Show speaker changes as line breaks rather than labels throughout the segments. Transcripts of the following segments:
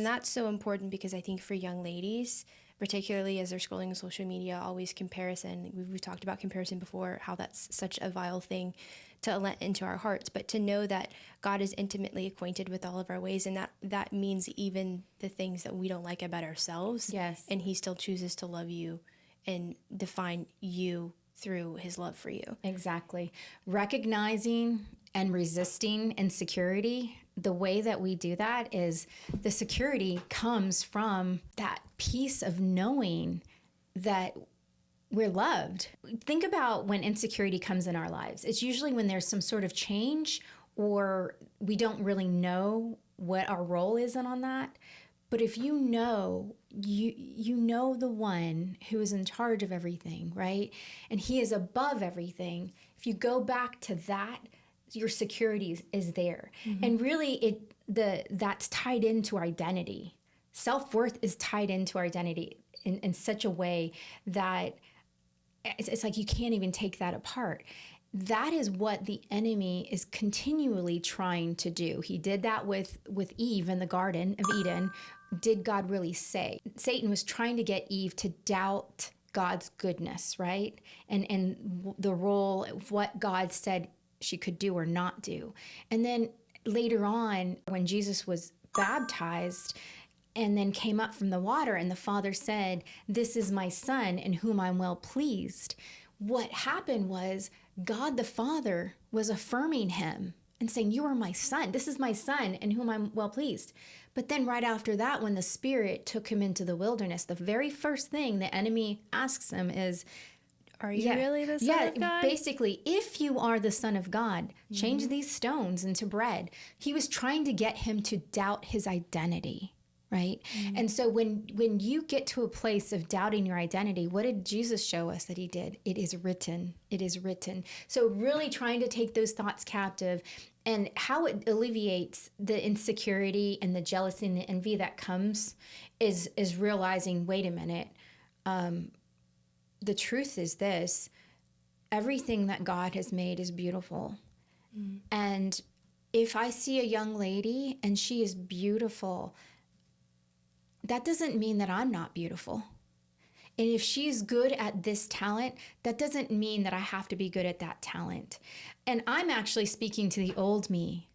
And that's so important because I think for young ladies, particularly as they're scrolling social media, always comparison. We've talked about comparison before, how that's such a vile thing to let into our hearts. But to know that God is intimately acquainted with all of our ways, and that means even the things that we don't like about ourselves.
Yes.
And he still chooses to love you and define you through his love for you.
Exactly. Recognizing and resisting insecurity, the way that we do that is the security comes from that piece of knowing that we're loved. Think about when insecurity comes in our lives. It's usually when there's some sort of change or we don't really know what our role is on that. But if you know the one who is in charge of everything, right? And he is above everything. If you go back to that, your security is there. Mm-hmm. And really that's tied into our identity. Self-worth is tied into our identity in such a way that it's like you can't even take that apart. That is what the enemy is continually trying to do. He did that with Eve in the Garden of Eden. Did God really say? Satan was trying to get Eve to doubt God's goodness, right? And the role of what God said she could do or not do. And then later on, when Jesus was baptized and then came up from the water and the Father said, "This is my Son in whom I'm well pleased." What happened was God the Father was affirming him and saying, "You are my son. This is my son in whom I'm well pleased." But then right after that, when the Spirit took him into the wilderness, the very first thing the enemy asks him is,
"Are you really the Son of God?"
Basically, if you are the Son of God, change these stones into bread. He was trying to get him to doubt his identity. Right? Mm-hmm. And so when you get to a place of doubting your identity, what did Jesus show us that he did? It is written. It is written. So really trying to take those thoughts captive, and how it alleviates the insecurity and the jealousy and the envy that comes is realizing, wait a minute, the truth is this: everything that God has made is beautiful. Mm-hmm. And if I see a young lady and she is beautiful, that doesn't mean that I'm not beautiful. And if she's good at this talent, that doesn't mean that I have to be good at that talent. And I'm actually speaking to the old me.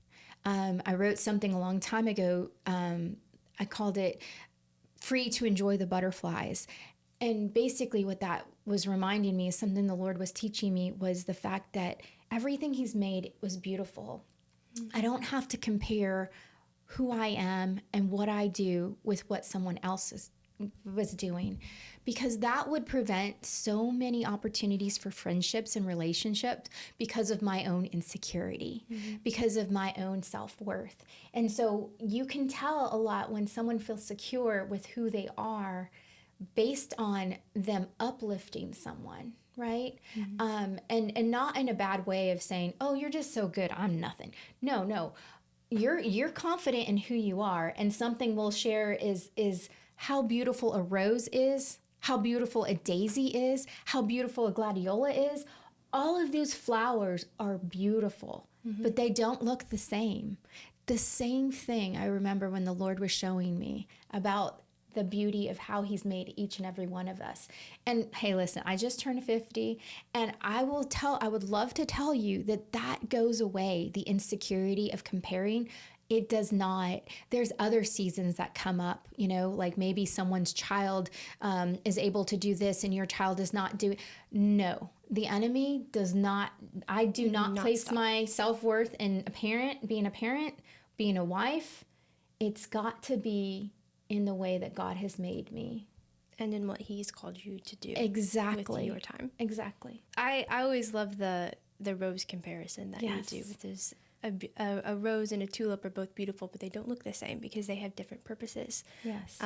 I wrote something a long time ago. I called it "Free to Enjoy the Butterflies." And basically what that was reminding me is something the Lord was teaching me was the fact that everything he's made was beautiful. Mm-hmm. I don't have to compare who I am and what I do with what someone else was doing, because that would prevent so many opportunities for friendships and relationships because of my own insecurity, mm-hmm. because of my own self-worth. And so you can tell a lot when someone feels secure with who they are based on them uplifting someone, right? Mm-hmm. And not in a bad way of saying, "Oh, you're just so good, I'm nothing." No. You're confident in who you are, and something we'll share is how beautiful a rose is, how beautiful a daisy is, how beautiful a gladiola is. All of these flowers are beautiful, mm-hmm. but they don't look the same. The same thing I remember when the Lord was showing me about the beauty of how he's made each and every one of us. And hey, listen, I just turned 50, and I would love to tell you that goes away, the insecurity of comparing. It does not. There's other seasons that come up, like maybe someone's child is able to do this and your child does not do it. No, the enemy does not. I do not place my self-worth in being a parent, being a wife. It's got to be in the way that God has made me.
And in what he's called you to do.
Exactly.
With your time.
Exactly.
I always love the rose comparison that you do. There's a rose and a tulip are both beautiful, but they don't look the same because they have different purposes.
Yes.